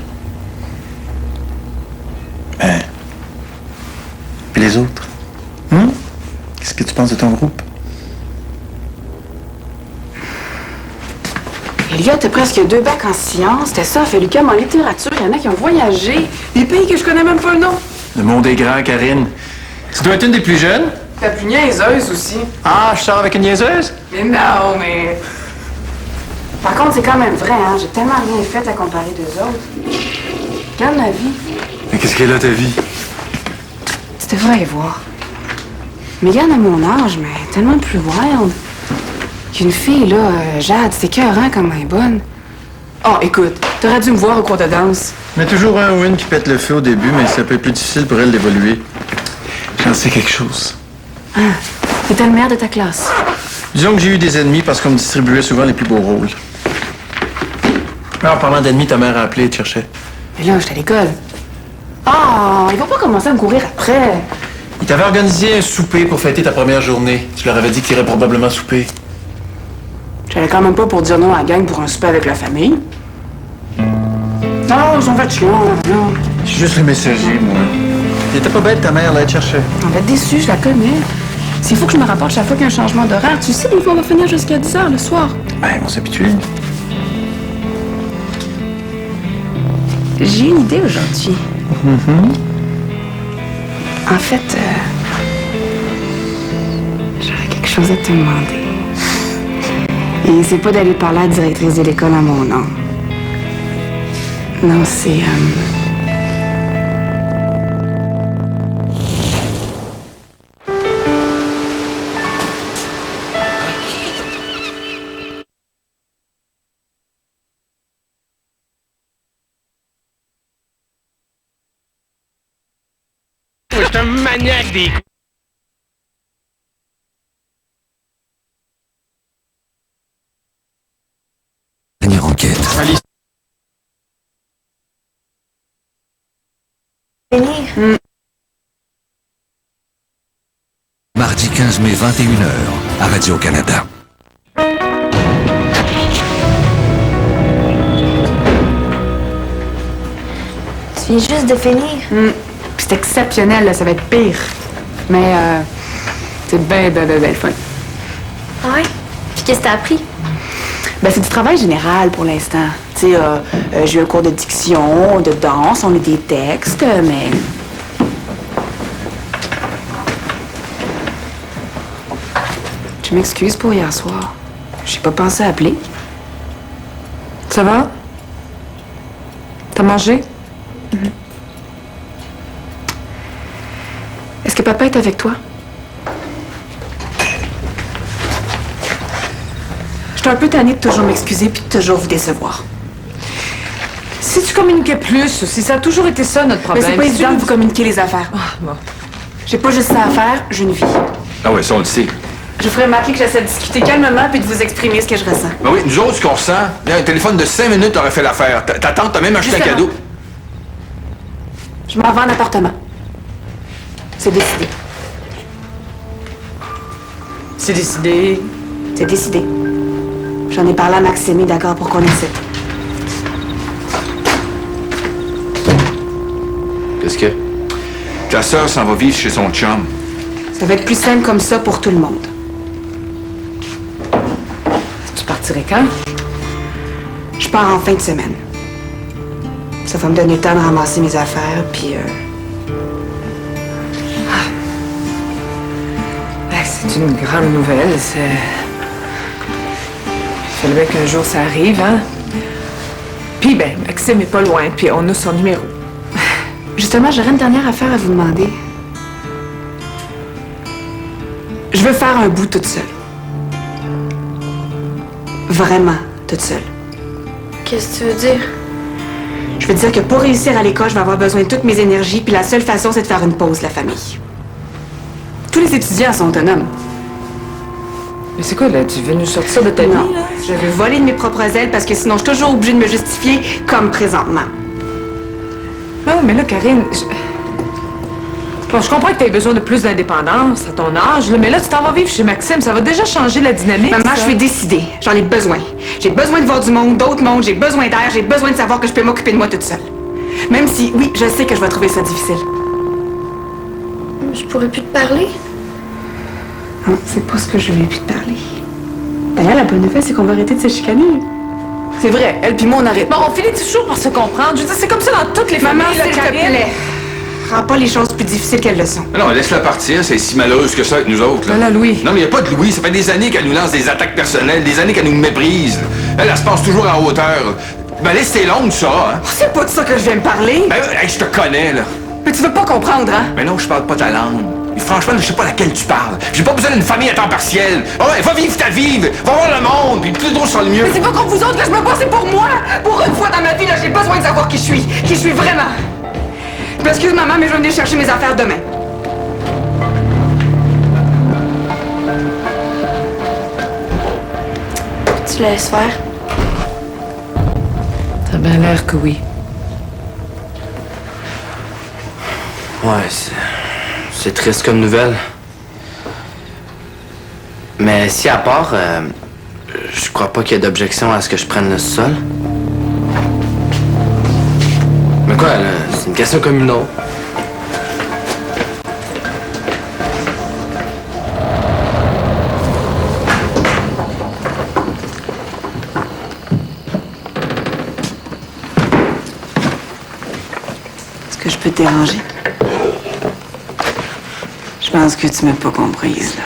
[SPEAKER 2] Ben. Puis les autres? Qu'est-ce que tu penses de ton groupe?
[SPEAKER 19] Elliot, t'as presque 2 bacs en sciences. T'as ça, fait l'UQAM en littérature. Il y en a qui ont voyagé. Des pays que je connais même pas le nom.
[SPEAKER 2] Le monde est grand, Karine. Tu dois être une des plus jeunes?
[SPEAKER 19] La plus niaiseuse aussi.
[SPEAKER 2] Ah, je sors avec une niaiseuse?
[SPEAKER 19] Mais non, mais... Par contre, c'est quand même vrai, hein. J'ai tellement rien fait à comparer d'eux autres. Regarde ma vie.
[SPEAKER 2] Mais qu'est-ce qu'elle a, ta vie?
[SPEAKER 19] Tu devrais y voir. Mégane a mon âge, mais tellement plus wild. Qu'une fille, là, Jade, c'est écœurant comme elle est bonne. Oh, écoute, t'aurais dû me voir au cours de danse.
[SPEAKER 2] Mais toujours un ou une qui pète le feu au début, mais ça peut être plus difficile pour elle d'évoluer. J'en sais quelque chose.
[SPEAKER 19] Ah, t'étais le maire de ta classe.
[SPEAKER 2] Disons que j'ai eu des ennemis parce qu'on me distribuait souvent les plus beaux rôles. Alors, en parlant d'ennemis, ta mère a appelé et te cherchait.
[SPEAKER 19] Mais là, j'étais à l'école. Ah, ils vont pas commencer à me courir après.
[SPEAKER 2] Ils t'avaient organisé un souper pour fêter ta première journée. Tu leur avais dit que tu irais probablement souper.
[SPEAKER 19] J'allais quand même pas pour dire non à la gang pour un souper avec la famille. Non, ils ont fait chiant, là.
[SPEAKER 2] Je suis juste le messager, moi. T'étais pas bête, ta mère, là, elle te cherchait.
[SPEAKER 19] On va être déçue, je la connais. S'il faut que je me rapporte chaque fois qu'il y a un changement d'horaire, tu sais, des fois, on va finir jusqu'à 10h le soir.
[SPEAKER 2] Ben, on s'habitue.
[SPEAKER 19] J'ai une idée aujourd'hui. En fait, j'aurais quelque chose à te demander. Et c'est pas d'aller parler à la directrice de l'école à mon nom. Non, c'est...
[SPEAKER 21] Je suis un maniaque des coups.
[SPEAKER 7] Dernière enquête. Mardi 15 mai 21h à Radio-Canada.
[SPEAKER 4] Tu viens juste de finir.
[SPEAKER 19] C'est exceptionnel, là, ça va être pire. Mais c'est ben le fun.
[SPEAKER 4] Ah ouais? Puis qu'est-ce que t'as appris?
[SPEAKER 19] Ben, c'est du travail général pour l'instant. Tu sais, j'ai eu un cours de diction, de danse, on a des textes, mais... Je m'excuse pour hier soir. J'ai pas pensé à appeler.
[SPEAKER 5] Ça va? T'as mangé?
[SPEAKER 19] Est-ce que papa est avec toi? Je suis un peu tannée de toujours m'excuser puis de toujours vous décevoir.
[SPEAKER 5] Si tu communiquais plus, si ça a toujours été ça notre problème.
[SPEAKER 19] Mais c'est pas évident de vous communiquer les affaires.
[SPEAKER 5] Bon.
[SPEAKER 19] J'ai pas juste ça à faire, j'ai une vie.
[SPEAKER 6] Ah ouais, ça on le sait.
[SPEAKER 19] Je vous ferai remarquer que j'essaie de discuter calmement puis de vous exprimer ce que je ressens.
[SPEAKER 6] Ben oui, nous autres, ce qu'on ressent, un téléphone de 5 minutes aurait fait l'affaire. Ta tante t'a même acheté un cadeau.
[SPEAKER 19] Je m'en vais en appartement. C'est décidé.
[SPEAKER 5] C'est décidé.
[SPEAKER 19] C'est décidé. J'en ai parlé à Maxime, d'accord pour qu'on essaie.
[SPEAKER 6] Qu'est-ce que? Ta sœur s'en va vivre chez son chum.
[SPEAKER 19] Ça va être plus simple comme ça pour tout le monde.
[SPEAKER 5] Tu partirais quand?
[SPEAKER 19] Je pars en fin de semaine. Ça va me donner le temps de ramasser mes affaires, puis...
[SPEAKER 5] C'est une grande nouvelle, c'est... Il fallait bien qu'un jour ça arrive, hein? Puis ben, Maxime est pas loin, puis on a son numéro.
[SPEAKER 19] Justement, j'aurais une dernière affaire à vous demander. Je veux faire un bout toute seule. Vraiment toute seule.
[SPEAKER 4] Qu'est-ce que tu veux dire?
[SPEAKER 19] Je veux dire que pour réussir à l'école, je vais avoir besoin de toutes mes énergies, puis la seule façon, c'est de faire une pause, la famille. Tous les étudiants sont autonomes.
[SPEAKER 5] Mais c'est quoi, là? Tu veux nous sortir de ta vie,
[SPEAKER 19] Non,
[SPEAKER 5] là?
[SPEAKER 19] je veux voler de mes propres ailes parce que sinon, je suis toujours obligée de me justifier comme présentement.
[SPEAKER 5] Non, mais là, Karine... Bon, je comprends que tu aies besoin de plus d'indépendance à ton âge, là, mais là, tu t'en vas vivre chez Maxime. Ça va déjà changer la dynamique.
[SPEAKER 19] Maman,
[SPEAKER 5] ça.
[SPEAKER 19] je suis décidée. J'en ai besoin. J'ai besoin de voir du monde, d'autres mondes, j'ai besoin d'air, j'ai besoin de savoir que je peux m'occuper de moi toute seule. Même si, oui, je sais que je vais trouver ça difficile.
[SPEAKER 4] Je pourrais plus te parler?
[SPEAKER 19] Non, c'est pas ce que je voulais plus te parler. D'ailleurs, la bonne nouvelle, c'est qu'on va arrêter de se chicaner. C'est vrai, elle puis moi, on arrête.
[SPEAKER 5] Bon, on finit toujours par se comprendre. Je veux dire, c'est comme ça dans toutes les familles,
[SPEAKER 19] Maman,
[SPEAKER 5] là,
[SPEAKER 19] s'il te
[SPEAKER 5] Karine.
[SPEAKER 19] plaît. Rends pas les choses plus difficiles qu'elles le sont.
[SPEAKER 6] Non, laisse-la partir, c'est si malheureuse que ça avec nous autres.
[SPEAKER 19] Là, Louis.
[SPEAKER 6] Non, mais il n'y a pas de Louis. Ça fait des années qu'elle nous lance des attaques personnelles, des années qu'elle nous méprise. Elle se pense toujours en hauteur. Ben, laisse tes longues, ça, hein.
[SPEAKER 19] Oh, c'est pas de ça que je viens me parler.
[SPEAKER 6] Ben, hey, je te connais, là.
[SPEAKER 19] Mais tu veux pas comprendre, hein?
[SPEAKER 6] Mais non, je parle pas ta langue. Et franchement, je sais pas laquelle tu parles. J'ai pas besoin d'une famille à temps partiel. Ouais, va vivre ta vie, va voir le monde, puis plus tôt sera le mieux.
[SPEAKER 19] Mais c'est pas comme vous autres que je me bats, c'est pour moi! Pour une fois dans ma vie, là, j'ai besoin de savoir qui je suis vraiment. Je m'excuse, maman, mais je vais venir chercher mes affaires demain.
[SPEAKER 4] Tu laisses faire?
[SPEAKER 5] Ça a bien l'air que oui.
[SPEAKER 3] Ouais, c'est triste comme nouvelle. Mais si à part, je crois pas qu'il y ait d'objection à ce que je prenne le sol. Mais quoi, là, c'est une question comme une autre.
[SPEAKER 19] Est-ce que je peux te déranger? Je pense que tu m'as pas comprise, là.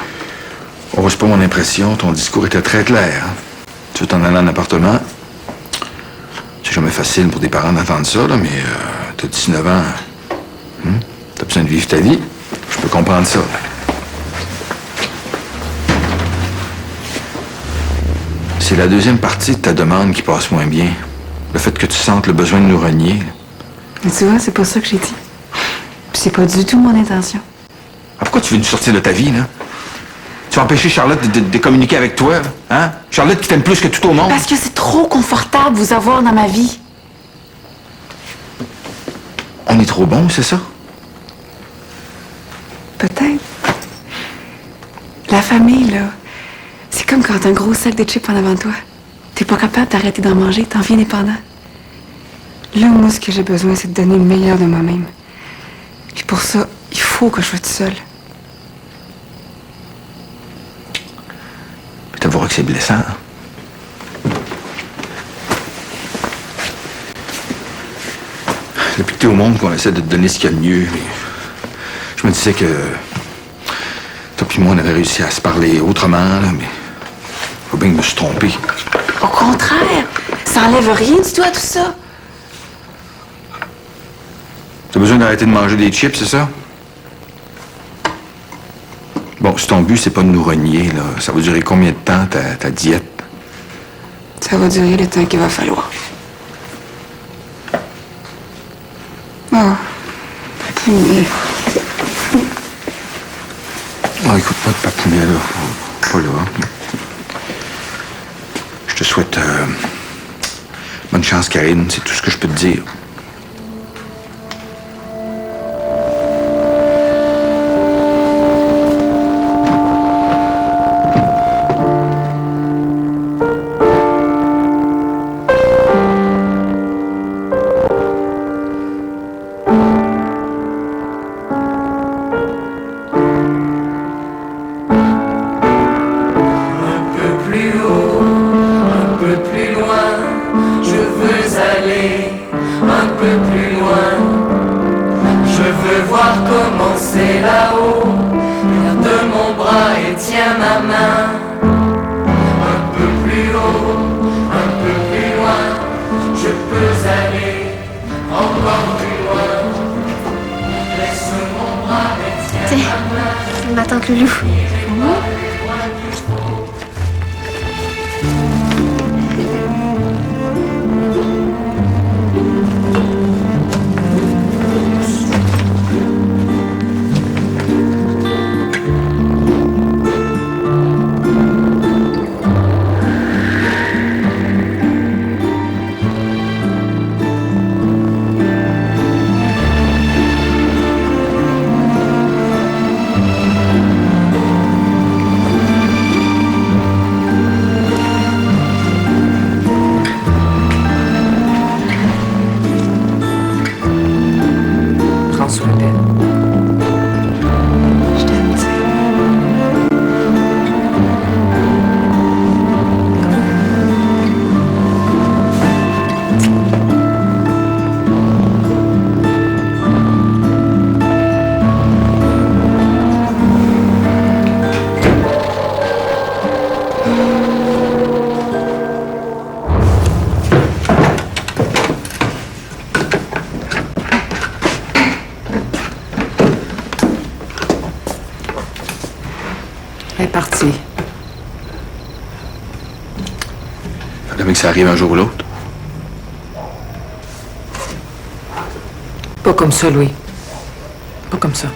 [SPEAKER 6] Oh, c'est pas mon impression. Ton discours était très clair. Hein? Tu veux t'en aller en appartement? C'est jamais facile pour des parents d'entendre ça, là, mais t'as 19 ans. T'as besoin de vivre ta vie. Je peux comprendre ça. C'est la deuxième partie de ta demande qui passe moins bien. Le fait que tu sentes le besoin de nous renier.
[SPEAKER 19] Mais tu vois, c'est pas ça que j'ai dit. Puis c'est pas du tout mon intention.
[SPEAKER 6] Ah, pourquoi tu veux nous sortir de ta vie, là? Tu vas empêcher Charlotte de communiquer avec toi, hein? Charlotte qui t'aime plus que tout au monde.
[SPEAKER 19] Parce que c'est trop confortable vous avoir dans ma vie.
[SPEAKER 6] On est trop bon, c'est ça?
[SPEAKER 19] Peut-être. La famille, là, c'est comme quand t'as un gros sac de chips en avant de toi. T'es pas capable d'arrêter d'en manger, t'en viens dépendant. Là, moi, ce que j'ai besoin, c'est de donner le meilleur de moi-même. Puis pour ça, il faut que je sois toute seule.
[SPEAKER 6] Puis t'avoueras que c'est blessant. Hein? Depuis que t'es au monde, qu'on essaie de te donner ce qu'il y a de mieux. Mais je me disais que toi puis moi, on avait réussi à se parler autrement, là, mais faut bien que je me suis trompé.
[SPEAKER 19] Au contraire, ça enlève rien du tout à tout ça.
[SPEAKER 6] T'as besoin d'arrêter de manger des chips, c'est ça? Bon, si ton but, c'est pas de nous renier, là, ça va durer combien de temps, ta diète?
[SPEAKER 19] Ça va durer le temps qu'il va falloir. Oh, papounet.
[SPEAKER 6] Ah, écoute, pas de papounet, là. Pas là. Je te souhaite bonne chance, Karine. C'est tout ce que je peux te dire.
[SPEAKER 4] C'est ma tante Loulou.
[SPEAKER 5] parti.
[SPEAKER 6] Fallait bien que ça arrive un jour ou l'autre.
[SPEAKER 5] Pas comme ça, Louis. Pas comme ça.